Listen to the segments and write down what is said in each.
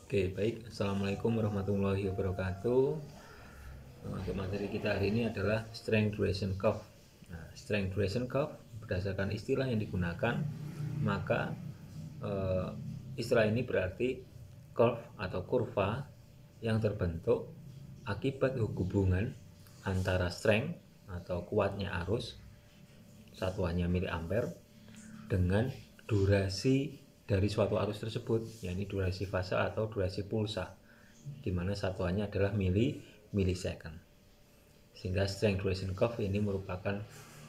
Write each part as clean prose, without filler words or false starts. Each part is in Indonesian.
Oke, baik. Assalamualaikum warahmatullahi wabarakatuh. Untuk materi kita hari ini adalah strength duration curve. Nah, strength duration curve berdasarkan istilah yang digunakan, maka eh, istilah ini berarti curve atau kurva yang terbentuk akibat hubungan antara strength atau kuatnya arus, satuannya miliampere, dengan durasi dari suatu arus tersebut, yakni durasi fase atau durasi pulsa, di mana satuannya adalah millisecond. Sehingga strength duration curve ini merupakan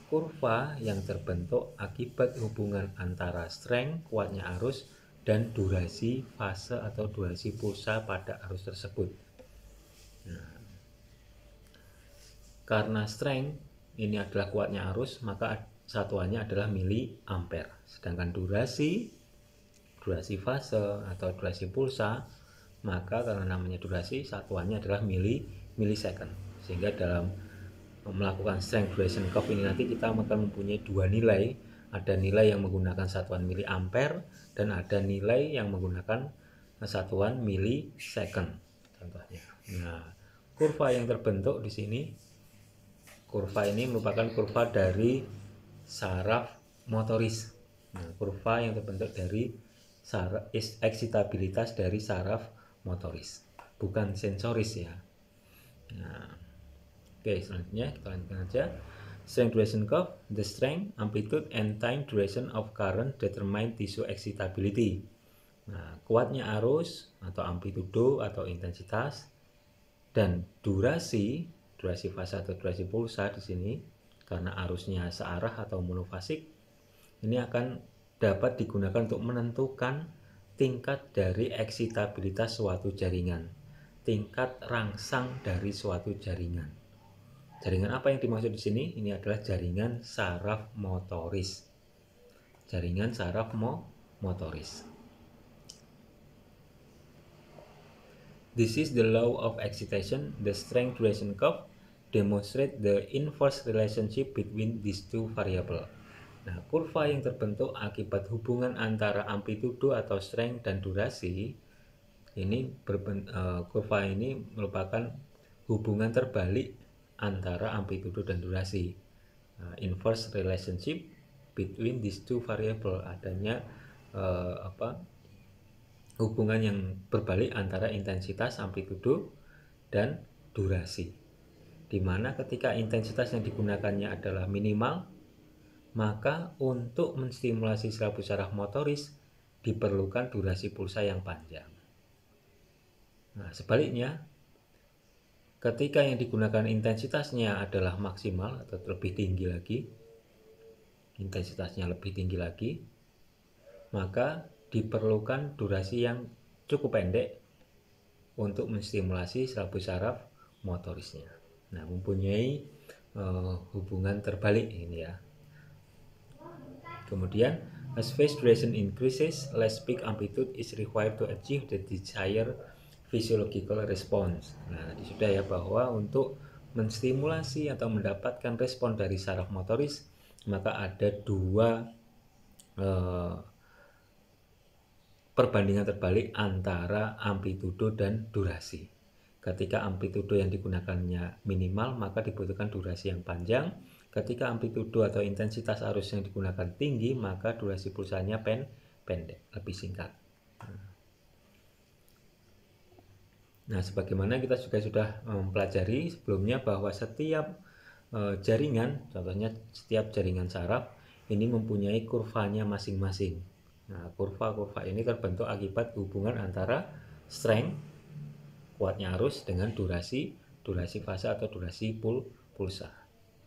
kurva yang terbentuk akibat hubungan antara strength, kuatnya arus, dan durasi fase atau durasi pulsa pada arus tersebut. Nah, karena strength ini adalah kuatnya arus, maka satuannya adalah miliampere. Sedangkan durasi fase atau durasi pulsa, maka karena namanya durasi, satuannya adalah millisecond. Sehingga dalam melakukan strength duration curve ini nanti kita akan mempunyai dua nilai. Ada nilai yang menggunakan satuan miliampere dan ada nilai yang menggunakan satuan millisecond contohnya. Nah, kurva yang terbentuk di sini, kurva ini merupakan kurva dari saraf motoris. Nah, kurva yang terbentuk dari eksitabilitas dari saraf motoris, bukan sensoris ya. Nah, oke, selanjutnya kita lanjutkan aja. Strength duration curve, the strength, amplitude, and time duration of current determine tissue excitability. Nah, kuatnya arus atau amplitudo atau intensitas dan durasi fase atau durasi pulsa di sini, karena arusnya searah atau monofasik, ini akan dapat digunakan untuk menentukan tingkat dari eksitabilitas suatu jaringan, tingkat rangsang dari suatu jaringan. Jaringan apa yang dimaksud di sini? Ini adalah jaringan saraf motoris. Jaringan saraf motoris. This is the law of excitation. The strength duration curve demonstrate the inverse relationship between these two variables. Nah, kurva yang terbentuk akibat hubungan antara amplitudo atau strength dan durasi ini kurva ini merupakan hubungan terbalik antara amplitudo dan durasi. Inverse relationship between these two variable, adanya hubungan yang berbalik antara intensitas, amplitudo, dan durasi. Di mana ketika intensitas yang digunakannya adalah minimal, maka untuk menstimulasi serabu saraf motoris diperlukan durasi pulsa yang panjang. Nah, sebaliknya, ketika yang digunakan intensitasnya adalah maksimal atau lebih tinggi lagi, intensitasnya lebih tinggi lagi, maka diperlukan durasi yang cukup pendek untuk menstimulasi serabu saraf motorisnya. Nah, mempunyai hubungan terbalik ini ya. Kemudian, as phase duration increases, less peak amplitude is required to achieve the desired physiological response. Nah, tadi sudah ya bahwa untuk menstimulasi atau mendapatkan respon dari saraf motoris, maka ada dua perbandingan terbalik antara amplitudo dan durasi. Ketika amplitudo yang digunakannya minimal, maka dibutuhkan durasi yang panjang. Ketika amplitudo atau intensitas arus yang digunakan tinggi, maka durasi pulsanya pendek, lebih singkat. Nah, sebagaimana kita juga sudah mempelajari sebelumnya bahwa setiap jaringan, contohnya setiap jaringan saraf, ini mempunyai kurvanya masing-masing. Nah, kurva-kurva ini terbentuk akibat hubungan antara strength, kuatnya arus, dengan durasi fase atau durasi pulsa.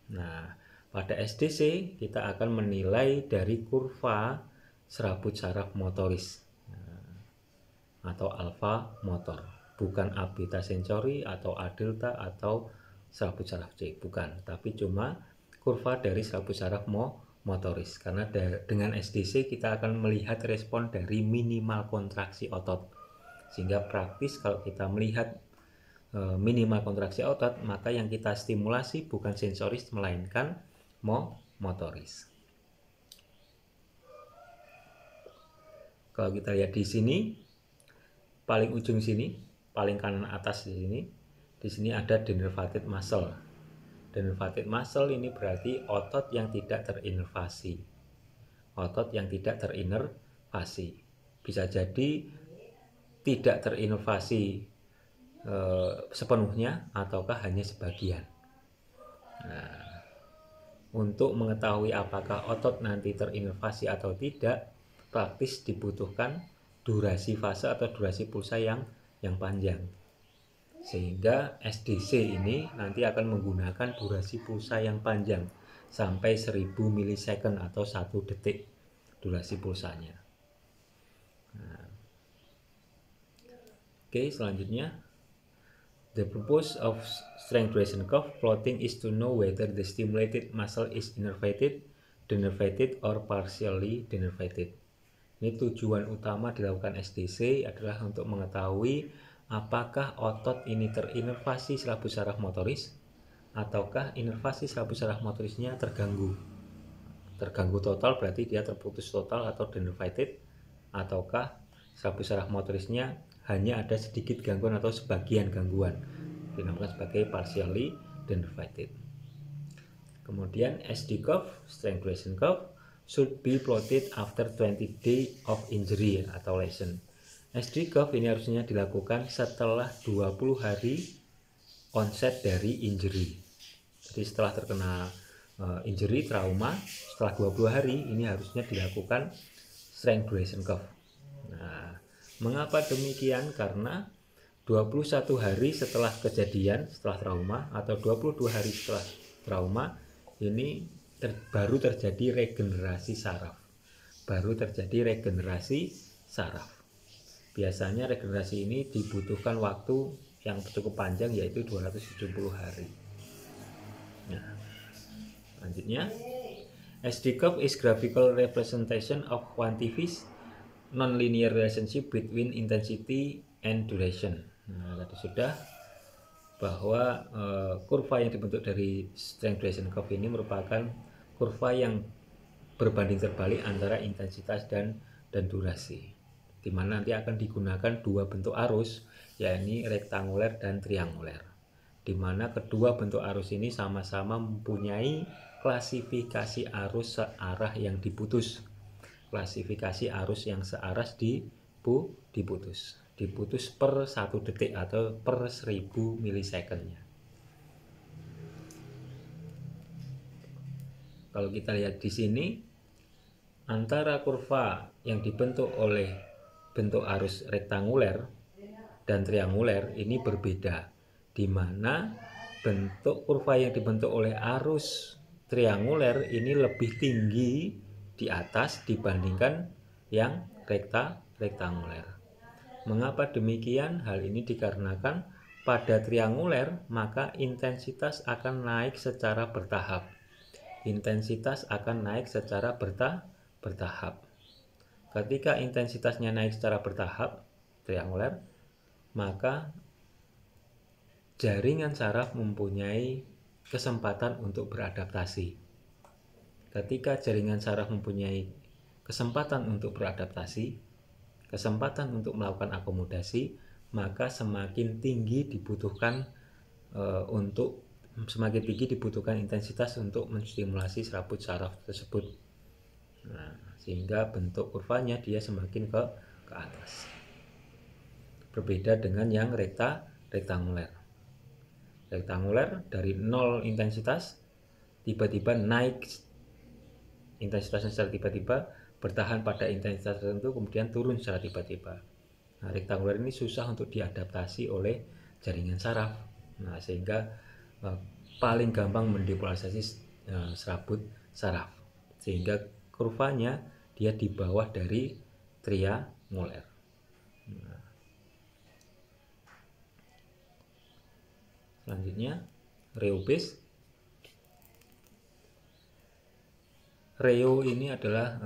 Nah, pada SDC kita akan menilai dari kurva serabut saraf motoris atau alfa motor, bukan A beta sensori atau A delta atau serabut saraf C, bukan, tapi cuma kurva dari serabut saraf motoris. Karena dengan SDC kita akan melihat respon dari minimal kontraksi otot, sehingga praktis kalau kita melihat minimal kontraksi otot, maka yang kita stimulasi bukan sensoris melainkan motoris. Kalau kita lihat di sini, paling ujung sini, paling kanan atas di sini ada denervated muscle. Denervated muscle ini berarti otot yang tidak terinervasi. Otot yang tidak terinervasi. Bisa jadi tidak terinervasi sepenuhnya ataukah hanya sebagian. Nah, untuk mengetahui apakah otot nanti terinervasi atau tidak, praktis dibutuhkan durasi fase atau durasi pulsa yang panjang. Sehingga SDC ini nanti akan menggunakan durasi pulsa yang panjang sampai 1000 milisecond atau 1 detik durasi pulsanya. Nah, oke, selanjutnya the purpose of strength duration curve plotting is to know whether the stimulated muscle is innervated, denervated, or partially denervated. Ini tujuan utama dilakukan SDC adalah untuk mengetahui apakah otot ini terinervasi selaput saraf motoris ataukah inervasi selaput saraf motorisnya terganggu. Terganggu total berarti dia terputus total atau denervated, ataukah selaput saraf motorisnya hanya ada sedikit gangguan atau sebagian gangguan, dinamakan sebagai partially denervated. Kemudian SD curve, strength duration curve, should be plotted after 20 days of injury atau lesion. SD curve ini harusnya dilakukan setelah 20 hari onset dari injury. Jadi setelah terkena injury, trauma, setelah 20 hari ini harusnya dilakukan strength duration curve. Nah, mengapa demikian? Karena 21 hari setelah kejadian, setelah trauma, atau 22 hari setelah trauma, ini baru terjadi regenerasi saraf. Biasanya regenerasi ini dibutuhkan waktu yang cukup panjang, yaitu 270 hari. Nah, selanjutnya, SD curve is graphical representation of quantifies non-linear relationship between intensity and duration. Nah, tadi sudah bahwa kurva yang dibentuk dari strength duration curve ini merupakan kurva yang berbanding terbalik antara intensitas dan durasi, di mana nanti akan digunakan dua bentuk arus, yakni rektanguler dan trianguler, di mana kedua bentuk arus ini sama-sama mempunyai klasifikasi arus searah yang diputus. Klasifikasi arus yang searah diputus per 1 detik atau per 1000 milisecondnya. Kalau kita lihat di sini, antara kurva yang dibentuk oleh bentuk arus rektanguler dan trianguler ini berbeda, di mana bentuk kurva yang dibentuk oleh arus trianguler ini lebih tinggi di atas dibandingkan yang rektanguler. Mengapa demikian? Hal ini dikarenakan pada trianguler maka intensitas akan naik secara bertahap. Bertahap. Ketika intensitasnya naik secara bertahap, trianguler, maka jaringan saraf mempunyai kesempatan untuk beradaptasi. Ketika jaringan saraf mempunyai kesempatan untuk beradaptasi, kesempatan untuk melakukan akomodasi, maka semakin tinggi dibutuhkan intensitas untuk menstimulasi selaput saraf tersebut. Nah, sehingga bentuk kurvanya dia semakin ke atas. Berbeda dengan yang rektanguler. Rektanguler dari 0 intensitas tiba-tiba naik intensitasnya secara tiba-tiba, bertahan pada intensitas tertentu, kemudian turun secara tiba-tiba. Nah, rektanguler ini susah untuk diadaptasi oleh jaringan saraf. Nah, sehingga paling gampang mendepolarisasi serabut saraf, sehingga kurvanya dia di bawah dari trianguler. Nah, selanjutnya Reo-base. Reo ini adalah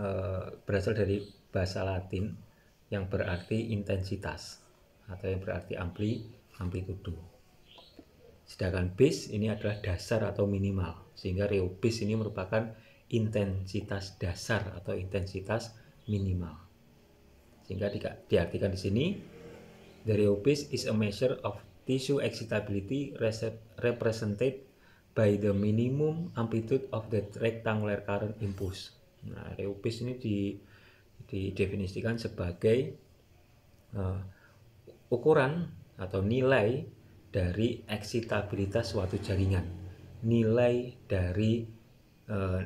berasal dari bahasa Latin yang berarti intensitas atau yang berarti amplitudo. Sedangkan base ini adalah dasar atau minimal, sehingga Reo base ini merupakan intensitas dasar atau intensitas minimal. Sehingga diartikan di sini The Rheopis is a measure of tissue excitability represented by the minimum amplitude of the rectangular current impulse. Nah, Rheopis ini didefinisikan sebagai ukuran atau nilai dari eksitabilitas suatu jaringan, nilai dari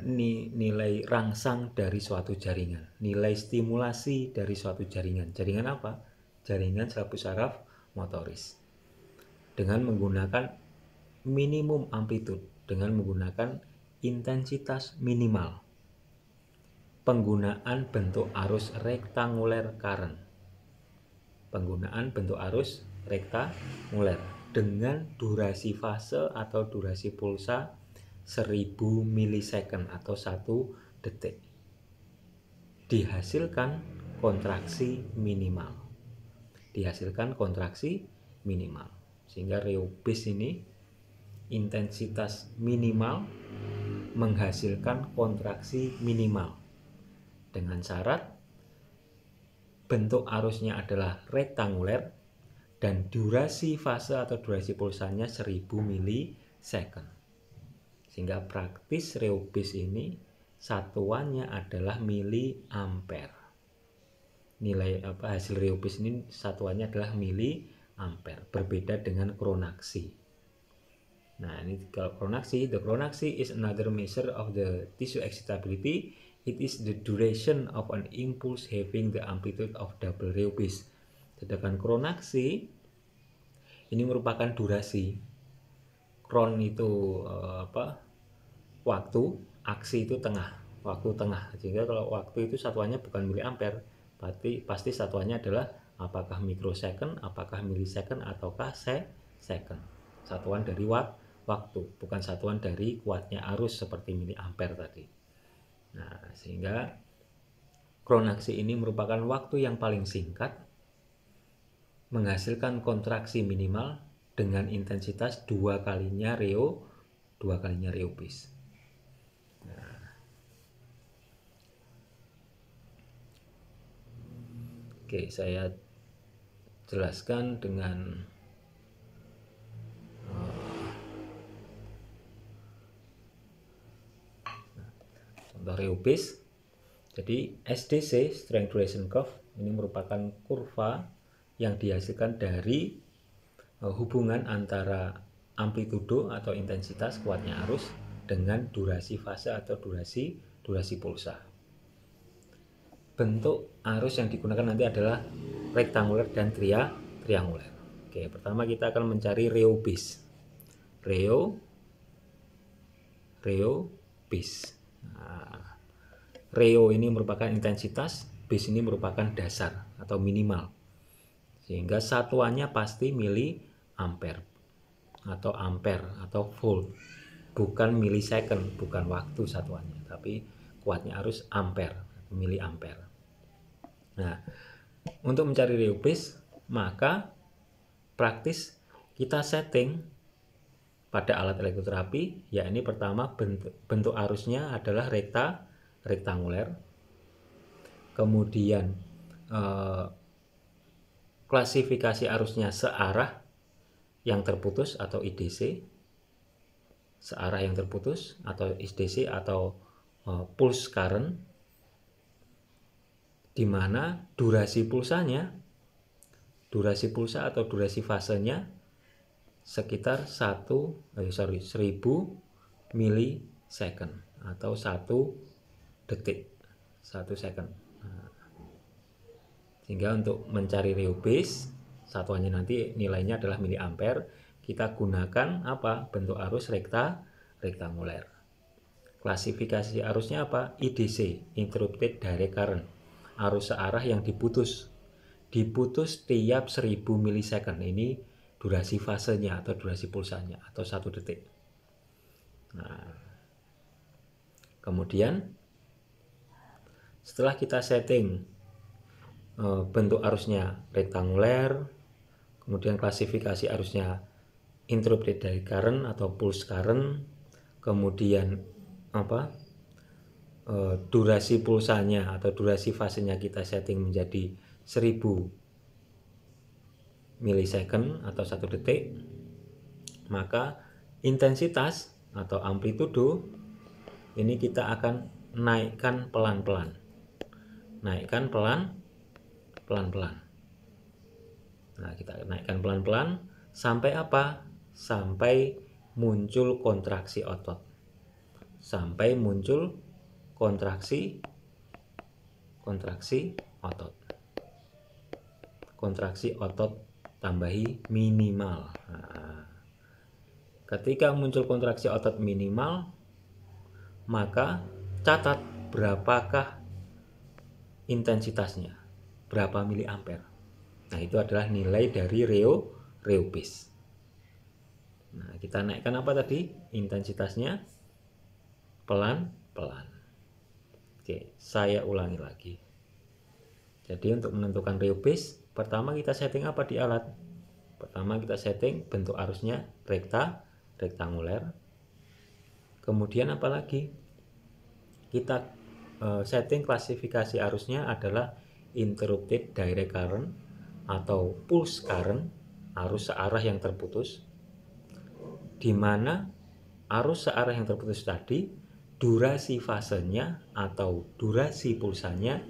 nilai rangsang dari suatu jaringan, nilai stimulasi dari suatu jaringan. Jaringan apa? Jaringan selaput saraf motoris. Dengan menggunakan minimum amplitude, dengan menggunakan intensitas minimal. Penggunaan bentuk arus rektanguler current. Penggunaan bentuk arus rektanguler dengan durasi fase atau durasi pulsa 1000 milisecond atau 1 detik. Dihasilkan kontraksi minimal. Dihasilkan kontraksi minimal. Sehingga Rheopis ini intensitas minimal menghasilkan kontraksi minimal. Dengan syarat bentuk arusnya adalah rektanguler dan durasi fase atau durasi pulsanya 1000 milisecond. Sehingga praktis Rheopis ini satuannya adalah miliampere. Nilai hasil Rheopis ini satuannya adalah miliampere, berbeda dengan kronaksi. Nah, ini kalau kronaksi, the kronaksi is another measure of the tissue excitability. It is the duration of an impulse having the amplitude of double Rheopis. Sedangkan kronaksi ini merupakan durasi. Kron itu waktu, aksi itu tengah, waktu tengah. Sehingga kalau waktu itu satuannya bukan miliampere, pasti satuannya adalah apakah mikrosecond, apakah milisecond, ataukah second. Satuan dari waktu, bukan satuan dari kuatnya arus seperti miliampere tadi. Nah, sehingga kronaksi ini merupakan waktu yang paling singkat, menghasilkan kontraksi minimal dengan intensitas 2 kalinya Rheopis. Oke, saya jelaskan dengan contoh Rheopis. Jadi SDC, Strength Duration Curve, ini merupakan kurva yang dihasilkan dari hubungan antara amplitudo atau intensitas kuatnya arus dengan durasi fase atau durasi pulsa. Bentuk arus yang digunakan nanti adalah rektanguler dan trianguler. Oke, pertama kita akan mencari Rheopis. Rheopis. Nah, Rheo ini merupakan intensitas, bis ini merupakan dasar atau minimal. Sehingga satuannya pasti miliampere atau ampere atau volt. Bukan milisecond, bukan waktu satuannya, tapi kuatnya arus ampere, miliampere. Nah, untuk mencari Rheopis, maka praktis kita setting pada alat elektroterapi, yakni pertama bentuk arusnya adalah rektanguler. Kemudian klasifikasi arusnya searah yang terputus atau IDC, searah yang terputus atau IDC atau pulse current, di mana durasi pulsa atau durasi fasenya sekitar 1000 milisecond atau 1 detik, 1 second. Sehingga untuk mencari Rheopis, satuannya nanti nilainya adalah miliampere, kita gunakan bentuk arus rektanguler. Klasifikasi arusnya IDC, Interrupted Direct Current, arus searah yang diputus tiap 1000 milisecond. Ini durasi fasenya atau durasi pulsanya atau 1 detik. Nah, kemudian setelah kita setting bentuk arusnya rektanguler, kemudian klasifikasi arusnya interrupted direct current atau pulse current, kemudian durasi pulsanya atau durasi fasenya kita setting menjadi 1000 milisecond atau 1 detik, maka intensitas atau amplitudo ini kita akan naikkan pelan-pelan. Naikkan pelan-pelan. Nah, kita naikkan pelan-pelan sampai apa? Sampai muncul kontraksi otot. Sampai muncul kontraksi otot. Kontraksi otot tambahi minimal. Nah, ketika muncul kontraksi otot minimal, maka catat berapakah intensitasnya, berapa miliampere. Nah, itu adalah nilai dari reubis. Nah, kita naikkan apa tadi? Intensitasnya pelan-pelan. Oke, saya ulangi lagi. Jadi untuk menentukan reubis, pertama kita setting apa di alat? Pertama kita setting bentuk arusnya rektanguler. Kemudian apa lagi? Kita setting klasifikasi arusnya adalah interrupted direct current atau pulse current, arus searah yang terputus, di mana arus searah yang terputus tadi durasi fasenya atau durasi pulsanya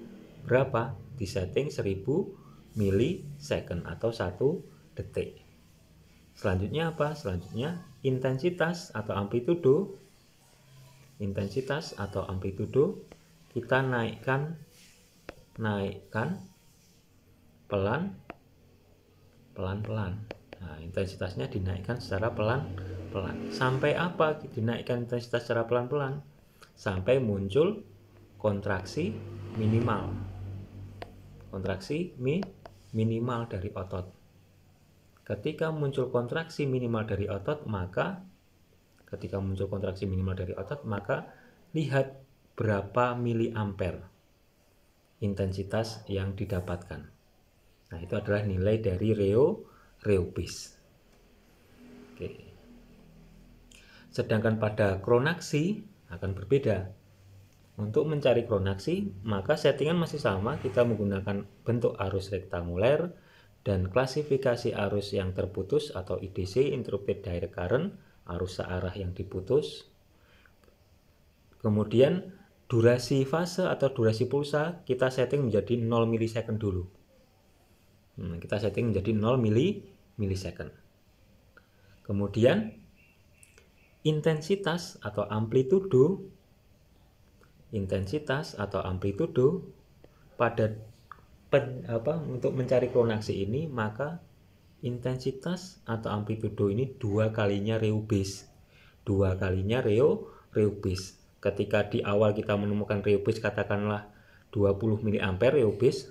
berapa? Disetting 1000 milisecond atau 1 detik. Selanjutnya apa? Selanjutnya intensitas atau amplitudo. Intensitas atau amplitudo kita naikkan pelan-pelan. Nah, intensitasnya dinaikkan secara pelan-pelan. Sampai apa dinaikkan intensitas secara pelan-pelan? Sampai muncul kontraksi minimal. Kontraksi minimal dari otot. Ketika muncul kontraksi minimal dari otot, maka lihat berapa miliampere intensitas yang didapatkan. Nah, itu adalah nilai dari reubis. Oke. Sedangkan pada kronaksi akan berbeda. Untuk mencari kronaksi, maka settingan masih sama, kita menggunakan bentuk arus rektanguler dan klasifikasi arus yang terputus atau IDC, interrupted direct current, arus searah yang diputus. Kemudian durasi fase atau durasi pulsa kita setting menjadi 0 milisecond dulu. Kita setting menjadi 0 milisecond. Kemudian intensitas atau amplitudo pada untuk mencari kronaksi ini, maka intensitas atau amplitudo ini 2 kalinya reubis. 2 kalinya reubis. Ketika di awal kita menemukan reubis katakanlah 20 miliampere reubis,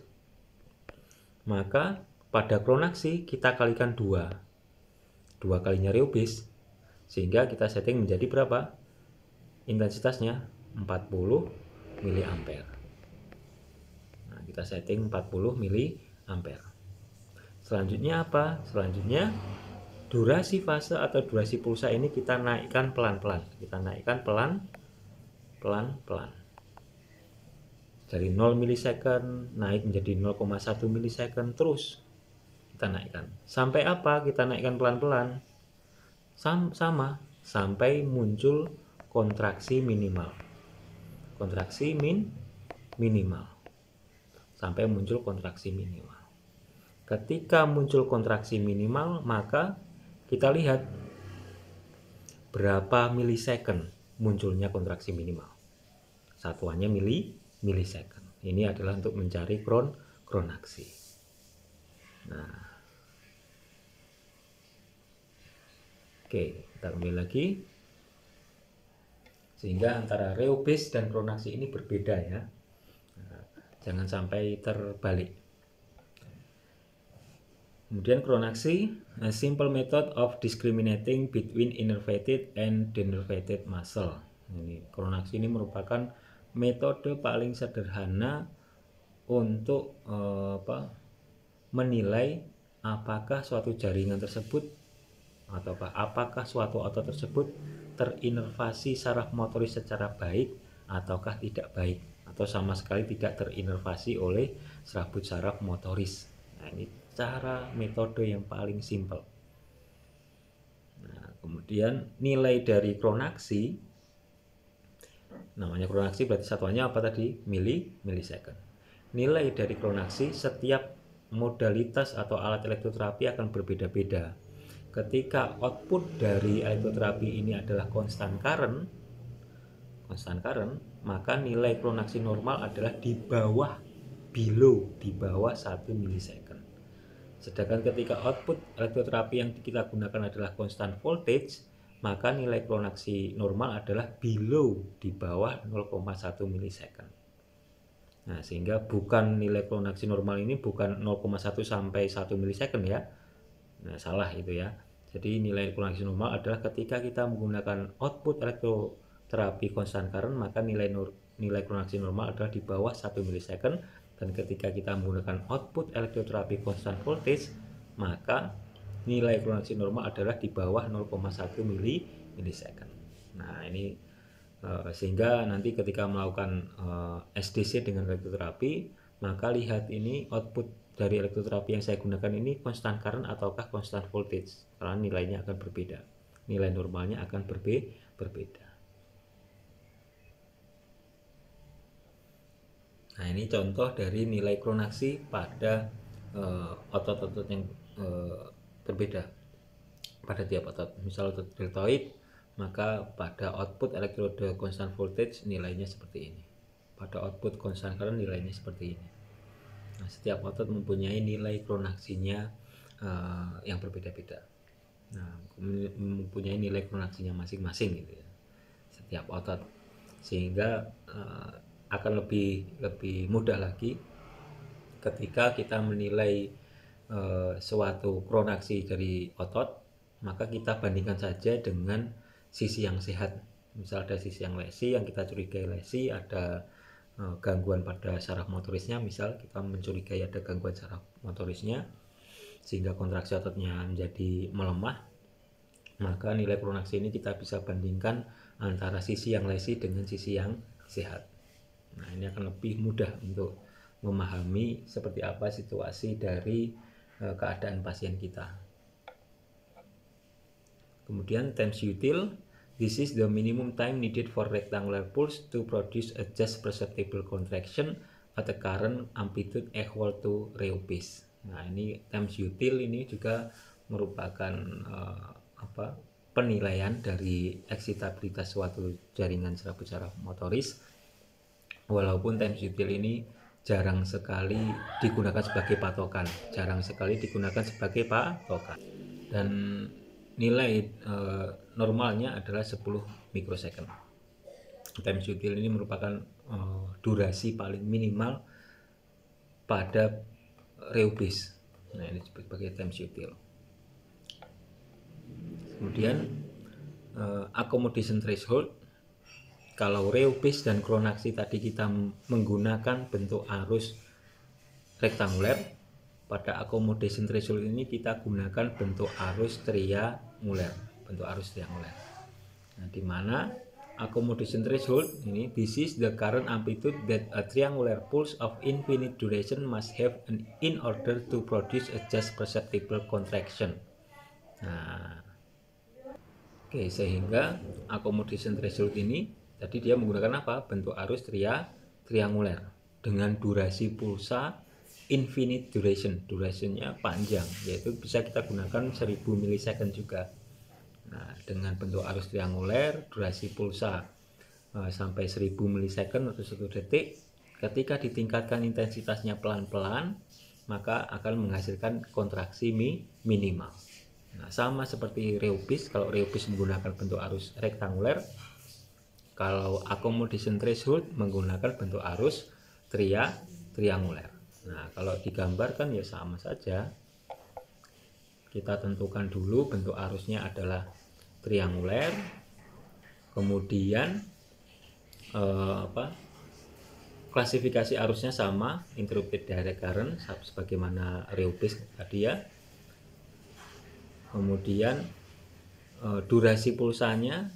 maka pada kronaksi kita kalikan 2 kalinya reubis, sehingga kita setting menjadi berapa? Intensitasnya 40 miliampere. Nah, kita setting 40 miliampere. Selanjutnya apa? Selanjutnya durasi fase atau durasi pulsa ini kita naikkan pelan-pelan. Kita naikkan pelan-pelan. Dari 0 milisecond naik menjadi 0,1 milisecond, terus kita naikkan. Sampai apa? Kita naikkan pelan-pelan. Sama, sampai muncul kontraksi minimal. Kontraksi minimal. Sampai muncul kontraksi minimal. Ketika muncul kontraksi minimal, maka kita lihat berapa milisecond munculnya kontraksi minimal. Satuannya milisecond. Ini adalah untuk mencari kronaksi. Nah, oke, kita kembali lagi. Sehingga antara reubis dan kronaksi ini berbeda ya. Nah, jangan sampai terbalik. Kemudian kronaksi, a simple method of discriminating between innervated and denervated muscle. Ini kronaksi ini merupakan metode paling sederhana untuk menilai apakah suatu jaringan tersebut ataukah apakah suatu otot tersebut terinervasi saraf motoris secara baik ataukah tidak baik, atau sama sekali tidak terinervasi oleh serabut saraf motoris. Nah, ini cara metode yang paling simpel. Nah, kemudian nilai dari kronaksi, namanya kronaksi berarti satuannya apa tadi? Milisecond. Nilai dari kronaksi setiap modalitas atau alat elektroterapi akan berbeda-beda. Ketika output dari elektroterapi ini adalah constant current, maka nilai kronaksi normal adalah di bawah 1 milisecond. Sedangkan ketika output elektroterapi yang kita gunakan adalah constant voltage, maka nilai kronaksi normal adalah di bawah 0,1 milisecond. Nah, sehingga bukan nilai kronaksi normal ini bukan 0,1 sampai 1 milisecond ya. Nah, salah itu ya. Jadi nilai kronaksi normal adalah ketika kita menggunakan output elektroterapi constant current, maka nilai kronaksi normal adalah di bawah 1 milisecond, dan ketika kita menggunakan output elektroterapi constant voltage, maka nilai kronaksi normal adalah di bawah 0,1 milisecond. Nah, ini sehingga nanti ketika melakukan SDC dengan elektroterapi, maka lihat ini output dari elektroterapi yang saya gunakan ini constant current ataukah constant voltage, karena nilainya akan berbeda, nilai normalnya akan berbeda. Nah, ini contoh dari nilai kronaksi pada otot-otot yang berbeda pada tiap otot. Misal otot deltoid, maka pada output elektrode constant voltage nilainya seperti ini, pada output constant current nilainya seperti ini. Nah, setiap otot mempunyai nilai kronaksinya yang berbeda-beda. Nah, mempunyai nilai kronaksinya masing-masing gitu ya, setiap otot, sehingga akan lebih mudah lagi ketika kita menilai suatu kronaksi dari otot, maka kita bandingkan saja dengan sisi yang sehat. Misal ada sisi yang lesi, yang kita curigai lesi, ada gangguan pada saraf motorisnya, misal kita mencurigai ada gangguan saraf motorisnya sehingga kontraksi ototnya menjadi melemah, maka nilai kronaksi ini kita bisa bandingkan antara sisi yang lesi dengan sisi yang sehat. Nah, ini akan lebih mudah untuk memahami seperti apa situasi dari keadaan pasien kita. Kemudian times util. This is the minimum time needed for rectangular pulse to produce a just perceptible contraction at a current amplitude equal to rho base. Nah, ini times util ini juga merupakan penilaian dari eksitabilitas suatu jaringan saraf motoris. Walaupun times util ini jarang sekali digunakan sebagai patokan, dan nilai normalnya adalah 10 mikrosecond. Times util ini merupakan durasi paling minimal pada rho base. Nah, ini sebagai times util. Kemudian accommodation threshold. Kalau rho base dan kronaksi tadi kita menggunakan bentuk arus rektanguler, pada accommodation threshold ini kita gunakan bentuk arus trianguler. Nah, di mana accommodation threshold ini, this is the current amplitude that a triangular pulse of infinite duration must have in order to produce a just perceptible contraction. Nah, oke, sehingga accommodation threshold ini tadi dia menggunakan apa? Bentuk arus trianguler dengan durasi pulsa infinite duration, durasinya panjang, yaitu bisa kita gunakan 1000 milisecond juga. Nah, dengan bentuk arus trianguler, durasi pulsa sampai 1000 milisecond atau 1 detik, ketika ditingkatkan intensitasnya pelan-pelan, maka akan menghasilkan kontraksi minimal. Nah, sama seperti rho base, kalau rho base menggunakan bentuk arus rektanguler, kalau accommodation threshold menggunakan bentuk arus trianguler. Nah, kalau digambarkan ya sama saja. Kita tentukan dulu bentuk arusnya adalah trianguler. Kemudian klasifikasi arusnya sama, interrupted direct current sebagaimana rho base tadi ya. Kemudian durasi pulsanya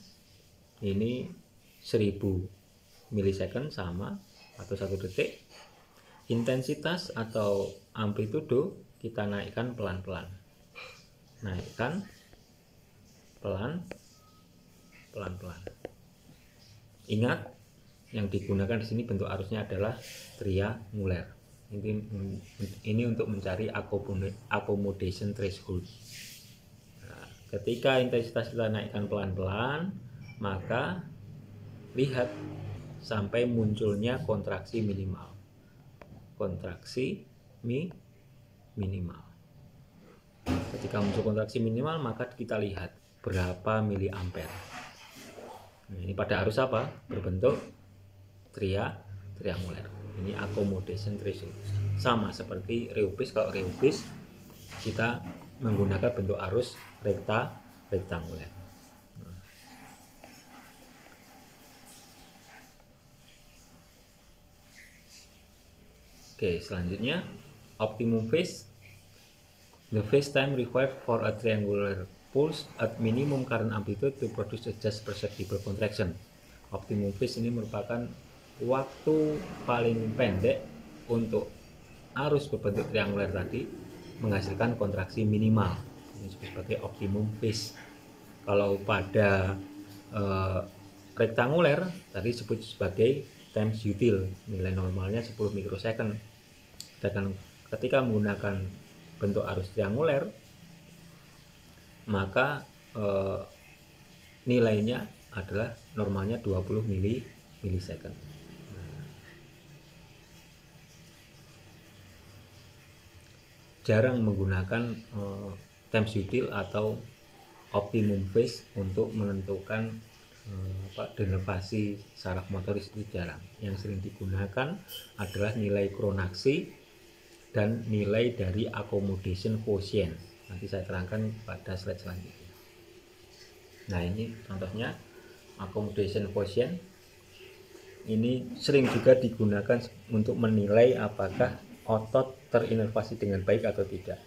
ini 1000 milisecond sama atau 1 detik. Intensitas atau amplitudo kita naikkan pelan-pelan. Naikkan pelan-pelan. Ingat, yang digunakan di sini bentuk arusnya adalah triangular. Ini untuk mencari accommodation threshold. Nah, ketika intensitas kita naikkan pelan-pelan, maka lihat sampai munculnya kontraksi minimal. Kontraksi minimal. Ketika muncul kontraksi minimal, maka kita lihat berapa miliampere. Nah, ini pada arus apa? Berbentuk triangular. Ini accommodation threshold. Sama seperti reubis. Kalau reubis kita menggunakan bentuk arus rektangular. Oke, selanjutnya optimum phase. The phase time required for a triangular pulse at minimum current amplitude to produce a just perceptible contraction. Optimum phase ini merupakan waktu paling pendek untuk arus berbentuk triangular tadi menghasilkan kontraksi minimal. Ini disebut sebagai optimum phase. Kalau pada rektanguler tadi disebut sebagai time util, nilai normalnya 10 mikrosecond. Sedangkan ketika menggunakan bentuk arus trianguler, maka nilainya adalah normalnya 20 milisecond. Jarang menggunakan time util atau optimum phase untuk menentukan denervasi saraf motoris, itu jarang. Yang sering digunakan adalah nilai kronaksi dan nilai dari accommodation quotient. Nanti saya terangkan pada slide selanjutnya. Nah, ini contohnya accommodation quotient. Ini sering juga digunakan untuk menilai apakah otot terinervasi dengan baik atau tidak.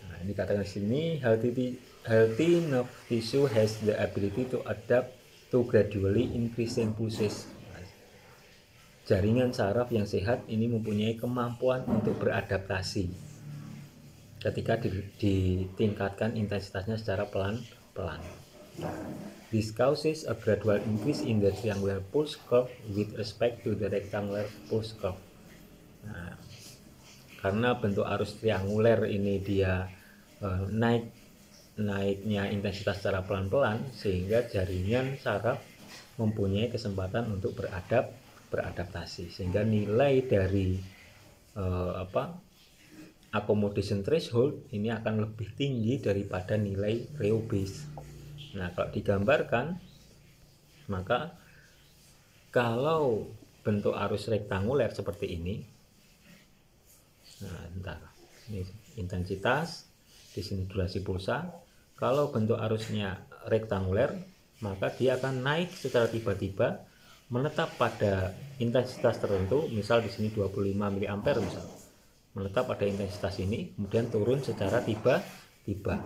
Nah, ini katakan di sini healthy nerve tissue has the ability to adapt to gradually increasing pulses. Jaringan saraf yang sehat ini mempunyai kemampuan untuk beradaptasi ketika ditingkatkan intensitasnya secara pelan-pelan. This causes a gradual increase in the triangular pulse curve with respect to the rectangular pulse curve. Nah, karena bentuk arus trianguler ini dia naiknya intensitas secara pelan-pelan, sehingga jaringan saraf mempunyai kesempatan untuk beradaptasi, sehingga nilai dari accommodation threshold ini akan lebih tinggi daripada nilai reubis. Nah, kalau digambarkan, maka kalau bentuk arus rektanguler seperti ini, nah, ini intensitas, di sini durasi pulsa. Kalau bentuk arusnya rektanguler, maka dia akan naik secara tiba-tiba, menetap pada intensitas tertentu, misal di sini 25 mA misal. Menetap pada intensitas ini, kemudian turun secara tiba-tiba.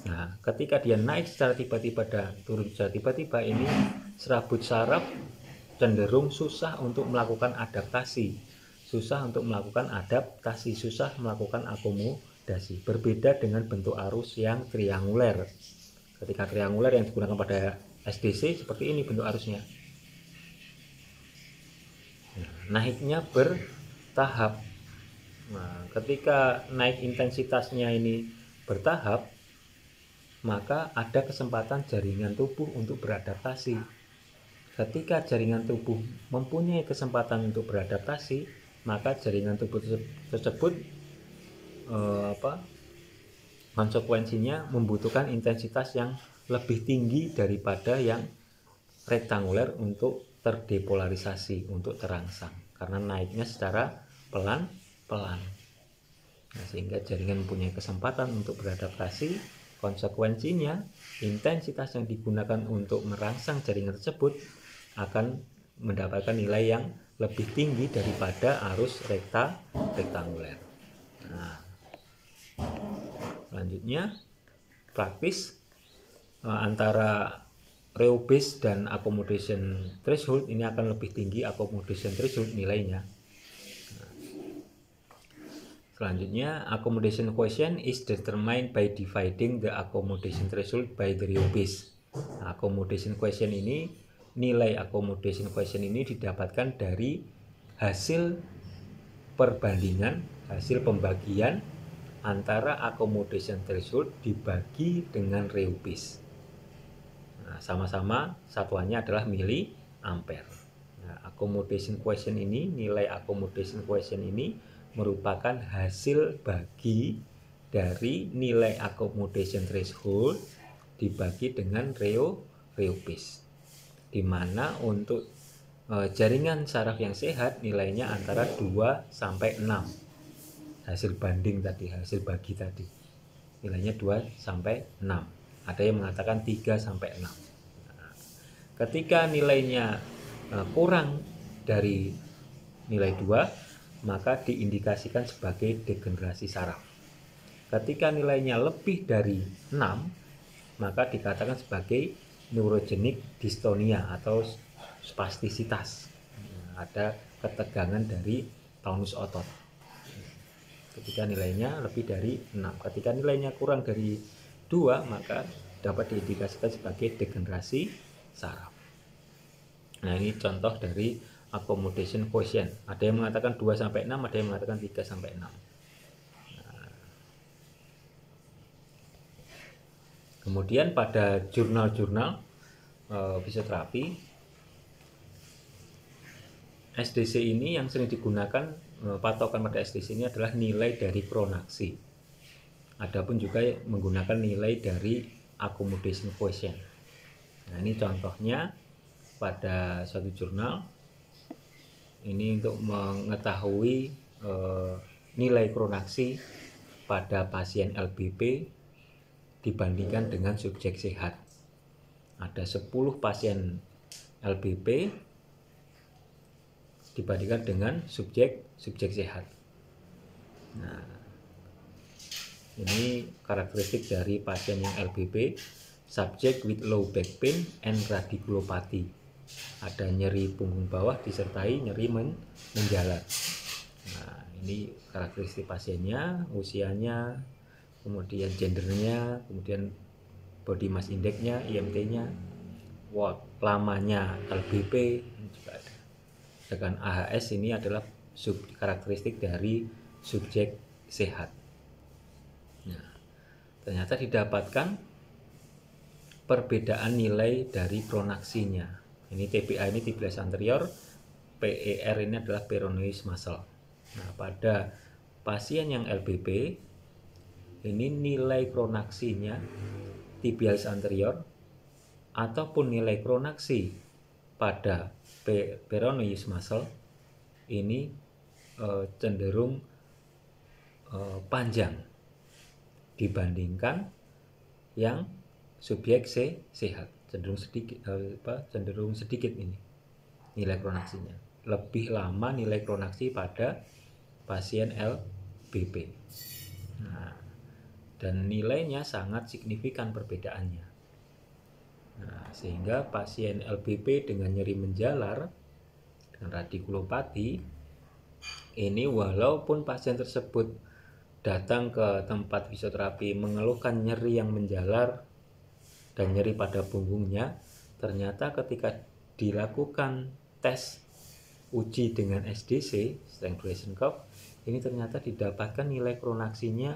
Nah, ketika dia naik secara tiba-tiba dan turun secara tiba-tiba, ini serabut saraf cenderung susah untuk melakukan adaptasi, susah melakukan akomodasi. Berbeda dengan bentuk arus yang trianguler. Ketika trianguler yang digunakan pada SDC seperti ini bentuk arusnya. Naiknya bertahap. Nah, ketika naik intensitasnya ini bertahap, maka ada kesempatan jaringan tubuh untuk beradaptasi. Ketika jaringan tubuh mempunyai kesempatan untuk beradaptasi, maka jaringan tubuh tersebut konsekuensinya membutuhkan intensitas yang lebih tinggi daripada yang rektanguler untuk terdepolarisasi, untuk terangsang, karena naiknya secara pelan-pelan. Nah, sehingga jaringan mempunyai kesempatan untuk beradaptasi. Konsekuensinya intensitas yang digunakan untuk merangsang jaringan tersebut akan mendapatkan nilai yang lebih tinggi daripada arus rektanguler. Nah, selanjutnya praktis antara reubis dan accommodation threshold ini akan lebih tinggi accommodation threshold nilainya. Selanjutnya, accommodation quotient is determined by dividing the accommodation threshold by the real base. Nah, accommodation quotient ini, nilai accommodation quotient ini didapatkan dari hasil perbandingan, hasil pembagian antara accommodation threshold dibagi dengan real base. Nah, sama-sama satuannya adalah miliampere. Nah, accommodation quotient ini, nilai accommodation quotient ini merupakan hasil bagi dari nilai accommodation threshold dibagi dengan real base, di mana untuk jaringan saraf yang sehat nilainya antara 2 sampai 6. Hasil banding tadi, hasil bagi tadi nilainya 2 sampai 6. Ada yang mengatakan 3 sampai 6. Nah, ketika nilainya kurang dari nilai 2, maka diindikasikan sebagai degenerasi saraf. Ketika nilainya lebih dari 6, maka dikatakan sebagai neurogenic dystonia atau spastisitas. Ada ketegangan dari tonus otot. Ketika nilainya lebih dari 6. Ketika nilainya kurang dari 2, maka dapat diindikasikan sebagai degenerasi saraf. Nah, ini contoh dari accommodation quotient. Ada yang mengatakan 2 sampai 6, ada yang mengatakan 3 sampai 6. Nah, kemudian pada jurnal-jurnal fisioterapi, SDC ini yang sering digunakan, patokan pada SDC ini adalah nilai dari pronaksi. Adapun juga menggunakan nilai dari accommodation quotient. Nah, ini contohnya pada suatu jurnal. Ini untuk mengetahui nilai pronaksi pada pasien LBP dibandingkan dengan subjek sehat. Ada 10 pasien LBP dibandingkan dengan subjek sehat. Nah, ini karakteristik dari pasien yang LBP, subject with low back pain and radiculopathy. Ada nyeri punggung bawah disertai nyeri menjalar. Nah, ini karakteristik pasiennya, usianya, kemudian gendernya, kemudian body mass index-nya, IMT-nya, lamanya LBP juga ada. Sedangkan AHS ini adalah karakteristik dari subjek sehat. Nah, ternyata didapatkan perbedaan nilai dari pronaksinya. Ini TPA ini tibialis anterior, PER ini adalah peroneus muscle. Nah, pada pasien yang LBP ini nilai pronaksinya tibialis anterior ataupun nilai pronaksi pada peroneus muscle ini cenderung panjang dibandingkan yang subjek sehat. Cenderung sedikit ini nilai pronaksinya. Lebih lama nilai pronaksi pada pasien LBP. Nah, dan nilainya sangat signifikan perbedaannya. Nah, sehingga pasien LBP dengan nyeri menjalar dengan radikulopati ini, walaupun pasien tersebut datang ke tempat fisioterapi mengeluhkan nyeri yang menjalar dan nyeri pada punggungnya, ternyata ketika dilakukan tes uji dengan SDC, strength duration curve, ini ternyata didapatkan nilai pronaksinya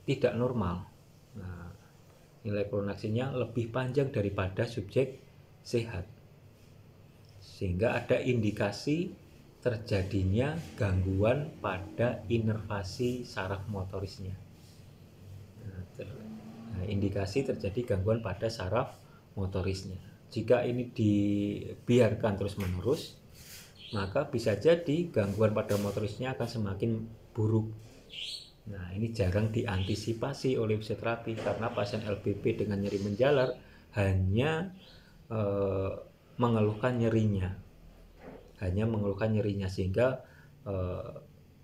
tidak normal. Nah, nilai pronaksinya lebih panjang daripada subjek sehat, sehingga ada indikasi terjadinya gangguan pada inervasi saraf motorisnya. Indikasi terjadi gangguan pada saraf motorisnya. Jika ini dibiarkan terus-menerus, maka bisa jadi gangguan pada motorisnya akan semakin buruk. Nah, ini jarang diantisipasi oleh fisioterapi karena pasien LBP dengan nyeri menjalar hanya mengeluhkan nyerinya, sehingga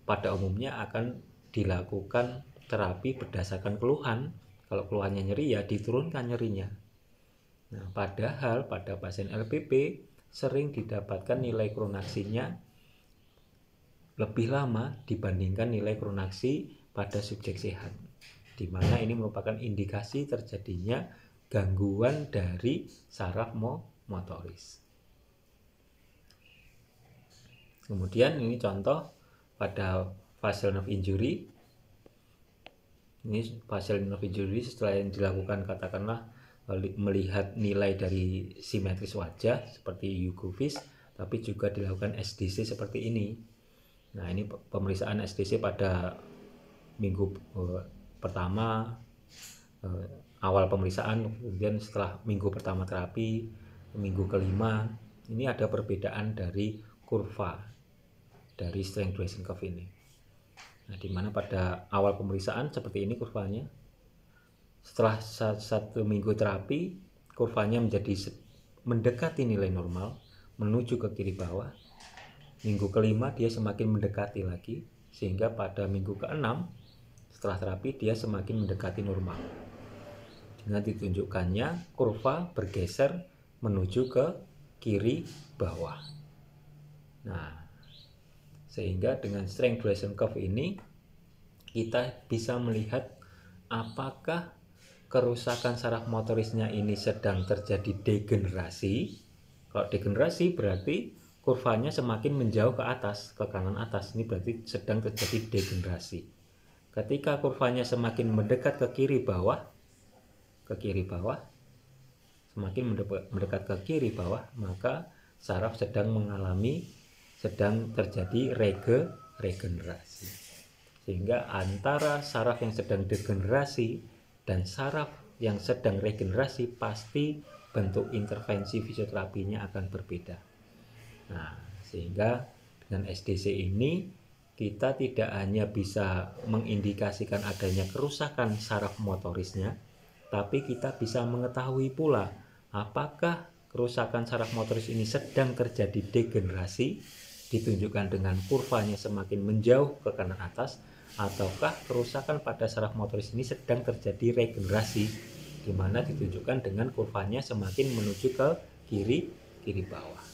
pada umumnya akan dilakukan terapi berdasarkan keluhan. Kalau keluhannya nyeri, ya diturunkan nyerinya. Nah, padahal pada pasien LBP sering didapatkan nilai pronaksinya lebih lama dibandingkan nilai kronaksi pada subjek sehat, di mana ini merupakan indikasi terjadinya gangguan dari saraf motoris. Kemudian ini contoh pada facial nerve injury. Ini facial nerve injury setelah yang dilakukan katakanlah melihat nilai dari simetris wajah seperti Eucrovis, tapi juga dilakukan SDC seperti ini. Nah, ini pemeriksaan SDC pada minggu pertama, awal pemeriksaan, kemudian setelah minggu pertama terapi, minggu kelima, ini ada perbedaan dari kurva dari strength duration curve ini. Nah, di mana pada awal pemeriksaan seperti ini kurvanya. Setelah 1 minggu terapi, kurvanya menjadi mendekati nilai normal, menuju ke kiri bawah. Minggu kelima dia semakin mendekati lagi, sehingga pada minggu ke-6 setelah terapi dia semakin mendekati normal. Dengan ditunjukkannya kurva bergeser menuju ke kiri bawah. Nah, sehingga dengan strength duration curve ini kita bisa melihat apakah kerusakan saraf motorisnya ini sedang terjadi degenerasi. Kalau degenerasi berarti kurvanya semakin menjauh ke atas, ke kanan atas. Ini berarti sedang terjadi degenerasi. Ketika kurvanya semakin mendekat ke kiri bawah, semakin mendekat ke kiri bawah, maka saraf sedang terjadi regenerasi. Sehingga antara saraf yang sedang degenerasi dan saraf yang sedang regenerasi pasti bentuk intervensi fisioterapinya akan berbeda. Nah, sehingga dengan SDC ini kita tidak hanya bisa mengindikasikan adanya kerusakan saraf motorisnya, tapi kita bisa mengetahui pula apakah kerusakan saraf motoris ini sedang terjadi degenerasi, ditunjukkan dengan kurvanya semakin menjauh ke kanan atas, ataukah kerusakan pada saraf motoris ini sedang terjadi regenerasi, di mana ditunjukkan dengan kurvanya semakin menuju ke kiri bawah.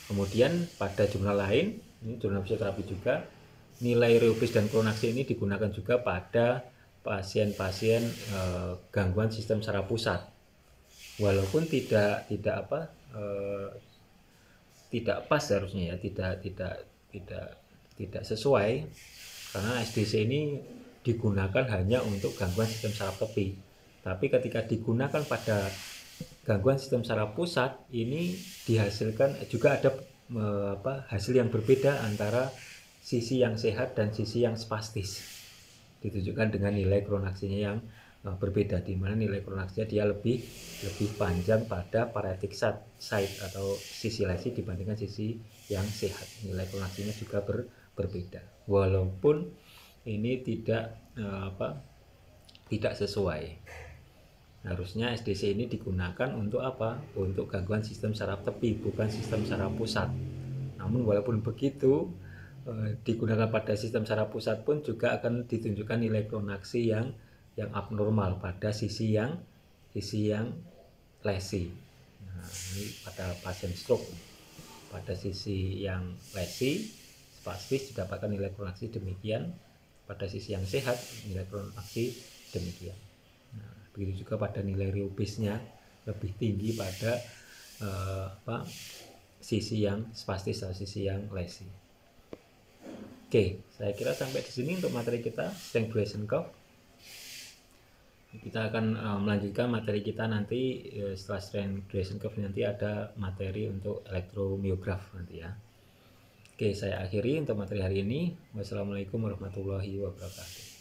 Kemudian pada jurnal lain, ini jurnal fisioterapi juga, nilai Reupis dan Kronaksi ini digunakan juga pada pasien-pasien gangguan sistem saraf pusat. Walaupun tidak pas harusnya ya, tidak sesuai, karena SDC ini digunakan hanya untuk gangguan sistem saraf tepi. Tapi ketika digunakan pada gangguan sistem saraf pusat, ini dihasilkan juga ada hasil yang berbeda antara sisi yang sehat dan sisi yang spastis. Ditunjukkan dengan nilai kronaksinya yang berbeda, di mana nilai kronaksinya dia lebih panjang pada paretic side atau sisi lesi dibandingkan sisi yang sehat. Nilai kronaksinya juga berbeda. Walaupun ini tidak sesuai. Harusnya SDC ini digunakan untuk apa? Untuk gangguan sistem saraf tepi, bukan sistem saraf pusat. Namun walaupun begitu, digunakan pada sistem saraf pusat pun juga akan ditunjukkan nilai kronaksi yang abnormal pada sisi yang lesi. Nah, ini pada pasien stroke. Pada sisi yang lesi, spastis didapatkan nilai kronaksi demikian. Pada sisi yang sehat, nilai kronaksi demikian. Begitu juga pada nilai Reupisnya lebih tinggi pada sisi yang spastis atau sisi yang lesi. Oke, saya kira sampai di sini untuk materi kita strength duration curve. Kita akan melanjutkan materi kita nanti setelah strength duration curve, nanti ada materi untuk elektromiograf nanti ya. Oke, saya akhiri untuk materi hari ini. Wassalamualaikum warahmatullahi wabarakatuh.